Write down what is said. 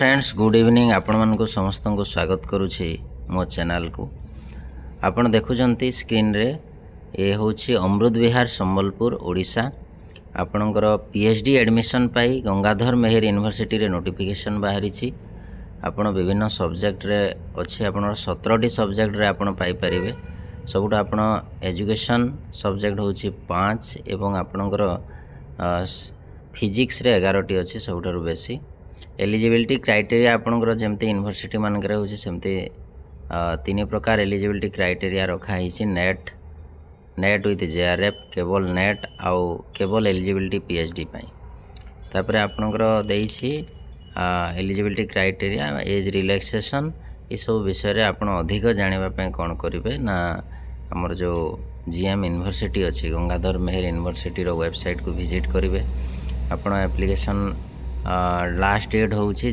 Friends good evening आपण मानक समस्त को स्वागत करुछि मो चैनल को। आपण देखुचंती स्क्रीन रे ये होछि अमृत विहार संबलपुर ओडिशा। आपणकर पीएचडी एडमिशन पाई गंगाधर मेहर यूनिवर्सिटी रे नोटिफिकेशन बाहरी। आपण विभिन्न सब्जेक्ट रे अछि आपण 17टी सब्जेक्ट रे आपण पाई परिबे। सबुठ आपण एजुकेशन सब्जेक्ट होछि 5 एवं आपणकर फिजिक्स रे 11टी अछि सबुठारु बेसी। एलिजिबिलिटी क्राइटेरिया आपणकर जमते यूनिवर्सिटी मानकर होछि सेमते 3 प्रकार एलिजिबिलिटी क्राइटेरिया रखा हिछि। नेट विथ जेआरएफ केवल नेट आउ केवल एलिजिबिलिटी पीएचडी पाई। तापर आपणकर देइछि एलिजिबिलिटी क्राइटेरिया एज रिलैक्सेशन ये सब विषय रे आपण अधिक जानिबा पय कोन करिवे ना हमर जो जीएम यूनिवर्सिटी अछि गंगाधर मेहर यूनिवर्सिटी रो वेबसाइट को विजिट करिवे। आपण एप्लीकेशन लास्ट डेट होछि